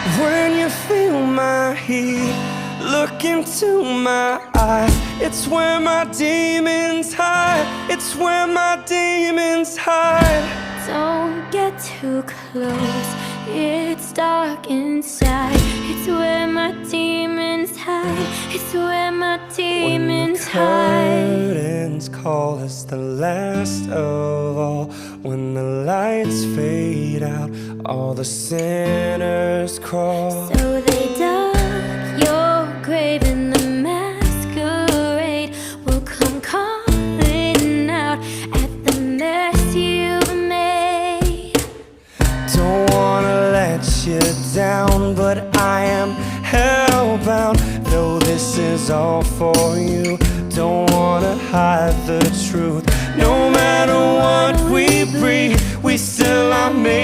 When you feel my heat, look into my eyes. It's where my demons hide. It's where my demons hide. Don't get too close, it's dark inside. It's where my demons hide. It's where my demons hide. When the curtains call us the last of all, when the lights fade out, all the sinners crawl. So they dug your grave and the masquerade will come calling out at the mess you made. Don't wanna let you down, but I am hellbound. Though this is all for you, don't wanna hide the truth. No matter what we breathe, we still are made.